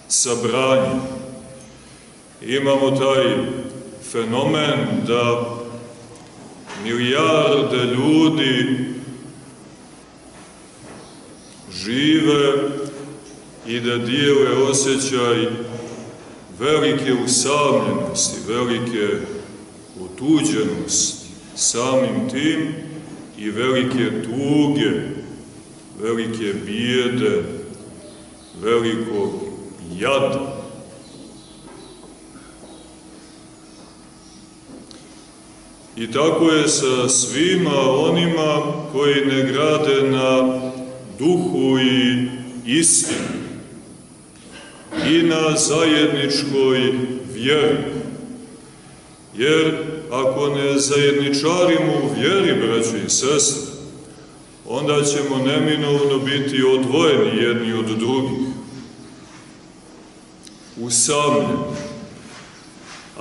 sabranje. Imamo taj fenomen da milijarde ljudi žive i da dijele osjećaj velike usamljenosti, velike otuđenosti samim tim i velike tuge, velike bijede, velikog jada. I tako je sa svima onima koji ne grade na duhu i istini i na zajedničkoj vjeri. Jer ako ne zajedničarimo u vjeri, braći i sestre, onda ćemo neminovno biti odvojeni jedni od drugih, usamljeni.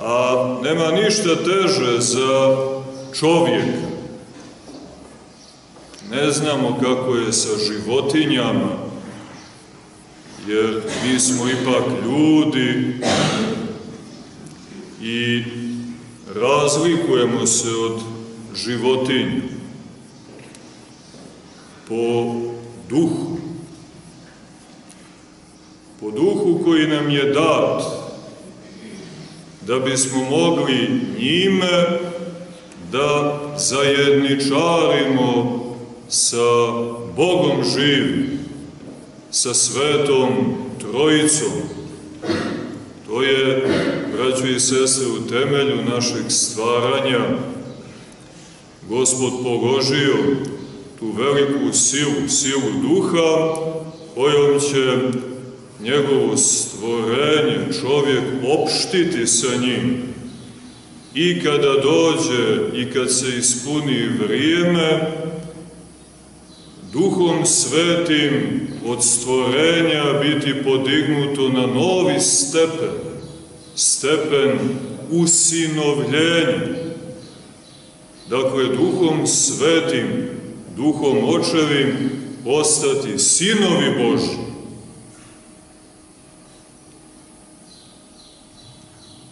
A nema ništa teže za čovjeka. Ne znamo kako je sa životinjama, jer mi smo ipak ljudi i razlikujemo se od životinja po duhu. Po duhu koji nam je dat, da bismo mogli njime da zajedničarimo sa Bogom živim, sa Svetom Trojicom. To je, braćo i sestre, u temelju našeg stvaranja Gospod položio tu veliku silu duha, kojom će njegovo stvorenje, čovjek, opštiti sa njim. I kada dođe i kad se ispuni vrijeme, Duhom Svetim od stvorenja biti podignuto na novi stepen, stepen usinovljenja. Dakle, Duhom Svetim, Duhom Očevim, postati sinovi Božji.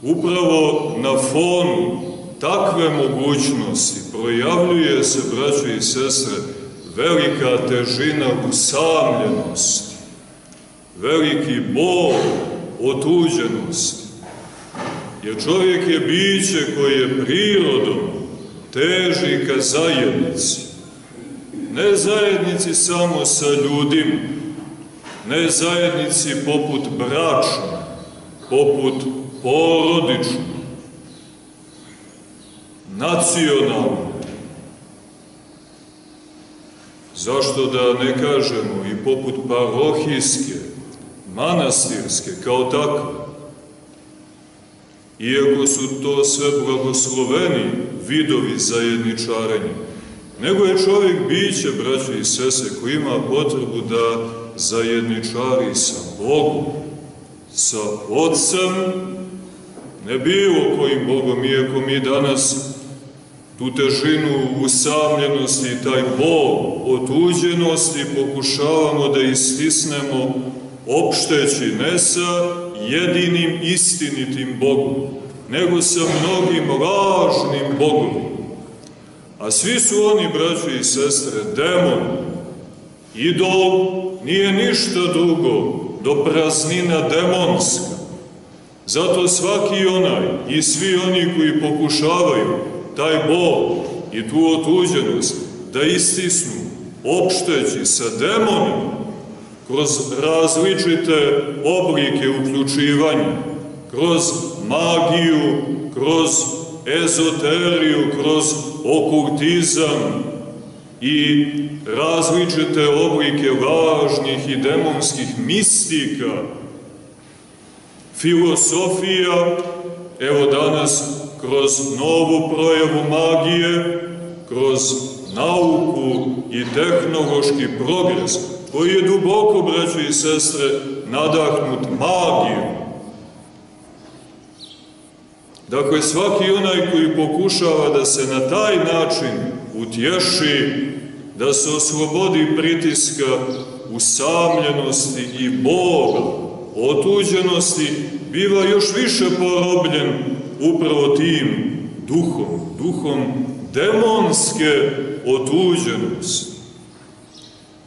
Upravo na fonu takve mogućnosti projavljuje se, braćo i sestre, velika težina usamljenosti, veliki bol otuđenosti. Jer čovjek je biće koje je prirodom teži ka zajednici. Ne zajednici samo sa ljudima, ne zajednici poput bračne, poput porodične, nacionalne. Zašto da ne kažemo i poput parohijske, manastirske, kao takve? Iako su to sve blagosloveni vidovi zajedničarenja, nego je čovjek biće, braćo i sestre, koji ima potrebu da zajedničari sa Bogom, sa Otcem, ne bilo kojim Bogom, iako mi danas tu težinu usamljenosti i taj bol otuđenosti pokušavamo da istisnemo opšteći ne sa jedinim istinitim Bogom, nego sa mnogim lažnim Bogom. A svi su oni, braćo i sestre, demoni. Idol nije ništa drugo do praznina demonska. Zato svaki onaj i svi oni koji pokušavaju taj bol i tu otuđenost da istisnu opšteći sa demonima kroz različite oblike uključivanja, kroz magiju, kroz ezoteriju, kroz okultizam i različite oblike lažnih i demonskih mistika, filosofija, evo danas kroz novu projavu magije, kroz nauku i tehnološki progres, koji je duboko, braćo i sestre, nadahnut magijom. Dakle, svaki onaj koji pokušava da se na taj način utješi, da se oslobodi pritiska usamljenosti i bola, otuđenosti biva još više porobljen upravo tim duhom demonske otuđenosti.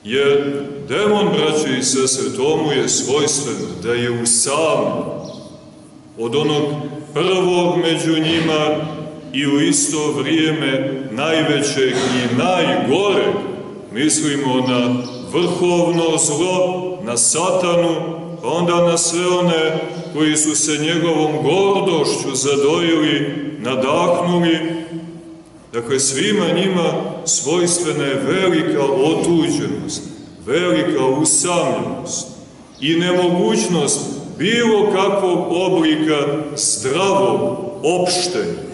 Jer demon, braće i sestre, tomu je svojstveno da je usamljen od onog prvog među njima i u isto vrijeme najvećeg i najgoreg, mislimo na vrhovno zlo, na satanu, pa onda na sve one koji su se njegovom gordošću zadojili, nadahnuli. Dakle, svima njima svojstvena je velika otuđenost, velika usamljenost i nemogućnost bilo kakvog oblika zdravog opštenja.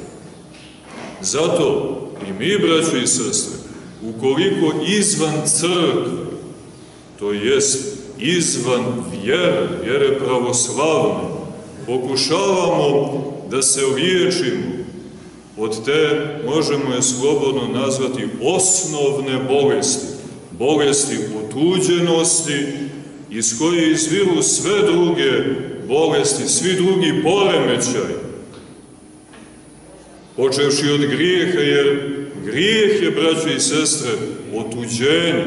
Zato i mi, braćo i sestre, ukoliko izvan crkve, to jest izvan vjere pravoslavne, pokušavamo da se liječimo od te, možemo je slobodno nazvati, osnovne bolesti otuđenosti, iz koje izviru sve druge bolesti, svi drugi poremećaji, počevši od grijeha, jer grijeh je, braćo i sestre, otuđenje.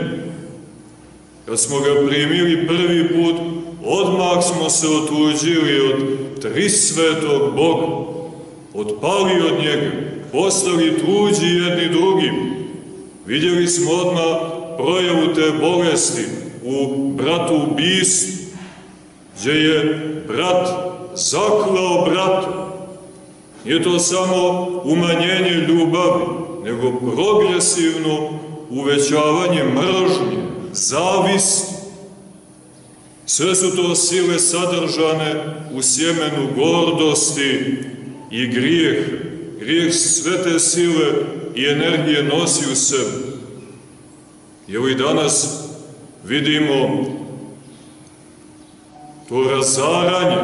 Kad smo ga primili prvi put, odmah smo se otuđili od trisvetog Boga, otpali od njega, postali tuđi jedni drugim. Vidjeli smo odmah projavu te bolesti u bratubistvu, gdje je brat zaklao brata. Nije to samo umanjenje ljubavi, nego progresivno uvećavanje mržnje, zavisti. Sve su to sile sadržane u sjemenu gordosti i grijeha. Grijeh sve te sile i energije nosi u sebi. I evo i danas vidimo to razaranje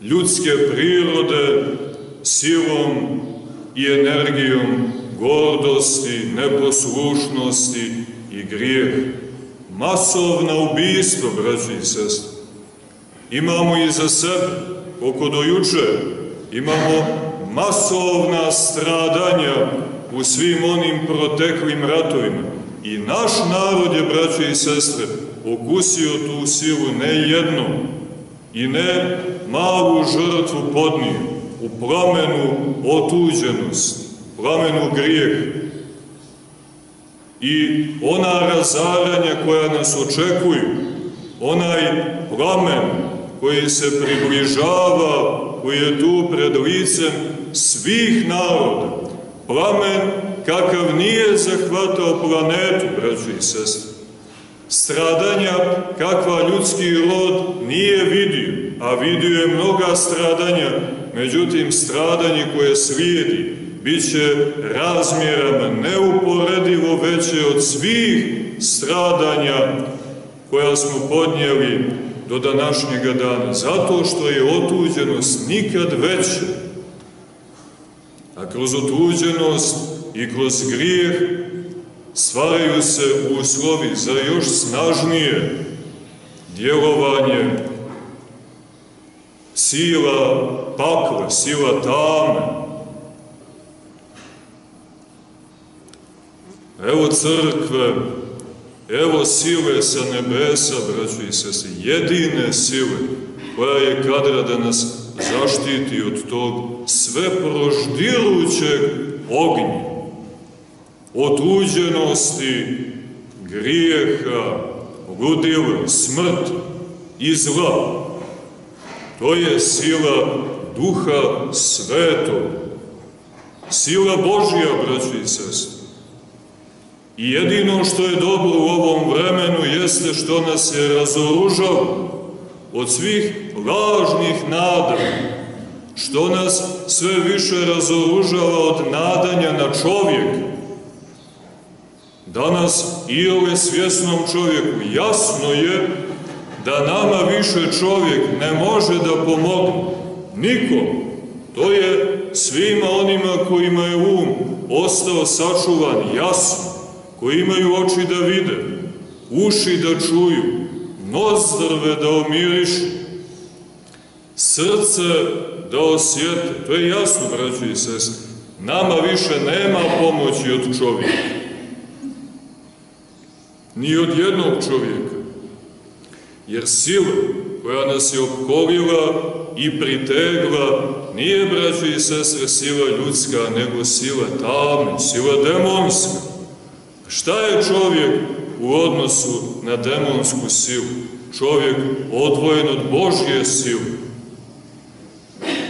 ljudske prirode silom i energijom gordosti, neposlušnosti i grijeha. Masovna ubistva, braći i sestre. Imamo i za sebe, koliko do juče, imamo masovna stradanja u svim onim proteklim ratovima. I naš narod je, braće i sestre, okusio tu silu ne jednom i ne malu žrtvu podnio u plamenu otuđenosti, plamenu grijeha. I ona razaranja koja nas očekuju, onaj plamen koji se približava, koji je tu pred licem svih naroda, plamen kakav nije zahvatao planetu, braćo i sestre. Stradanja kakva ljudski rod nije vidio, a vidio je mnoga stradanja, međutim stradanje koje slijedi bit će razmjerama neuporedivo veće od svih stradanja koja smo podnijeli do današnjega dana, zato što je otuđenost nikad veća. A kroz otuđenost i kroz grijeh stvaraju se uslovi za još snažnije djelovanje sila pakla, sila tame. Evo crkve, evo sile sa nebesa, braćo i sestre, jedine sile koja je kadra da nas zaštiti od tog sveproždirućeg ognja, otuđenosti, grijeha, ludila, smrti i zla. To je sila Duha Svetog, sila Božja, braćo i sestre. I jedino što je dobro u ovom vremenu jeste što nas je razoružalo od svih lažnih nada, što nas sve više razoružava od nadanja na čovjeka. Danas iole svjesnom čovjeku jasno je da nama više čovjek ne može da pomogne. Nikom. To je svima onima kojima je um ostao sačuvan jasno, koji imaju oči da vide, uši da čuju, nozdrve da omirišu, srce da osjete. To je jasno, braćo i sestre. Nama više nema pomoći od čovjeka. Ni od jednog čovjeka. Jer sila koja nas je opkolila i pritegla nije, braćo i sestre, sila ljudska, nego sila tame, sila demonska. Šta je čovjek u odnosu na demonsku silu? Čovjek odvojen od Božje sile.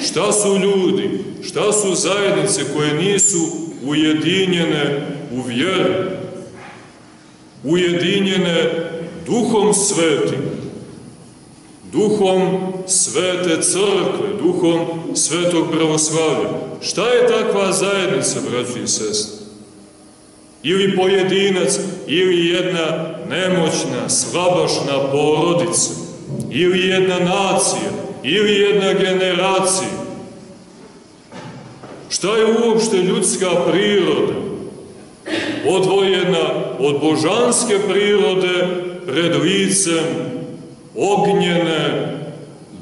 Šta su ljudi, šta su zajednice koje nisu ujedinjene u vjeri, ujedinjene Duhom Svetim, Duhom Svete Crkve, Duhom Svetog pravoslavlja? Šta je takva zajednica, braći i sestre? Ili pojedinac, ili jedna nemoćna, slabašna porodica, ili jedna nacija, ili jedna generacija? Šta je uopšte ljudska priroda, odvojena od božanske prirode pred licem ognjene,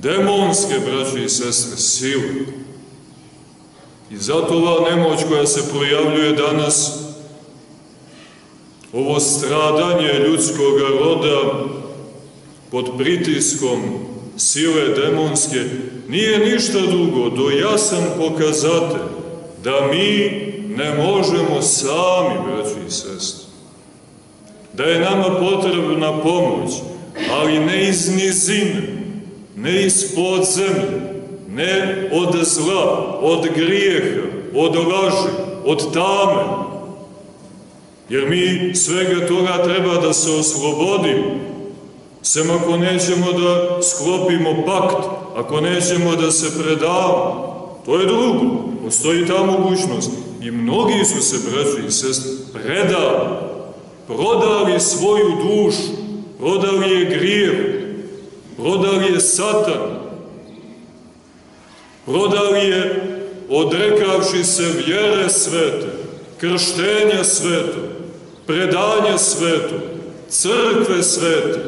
demonske, braći i sestre, sile? I zato ova nemoć koja se projavljuje danas, ovo stradanje ljudskog roda pod pritiskom sile demonske, nije ništa drugo do jasan pokazatelj da mi ne možemo sami, braći i sestre. Da je nama potrebna pomoć, ali ne iz nizine, ne iz podzemlja, ne od zla, od grijeha, od laži, od tame. Jer mi svega toga treba da se oslobodimo, sem ako nećemo da sklopimo pakt, ako nećemo da se predamo. To je drugo, postoji ta mogućnost. I mnogi su se, braći i sestre, predali, prodali svoju dušu, prodali je grijeh, prodali je Satan, prodali je odrekavši se vjere svete, krštenja sveto, predanja sveto, crkve svete,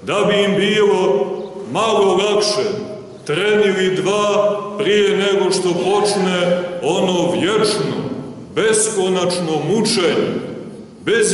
da bi im bilo malo lakše tren ili dva prije nego što počne ono vječno, beskonačno mučenje, bez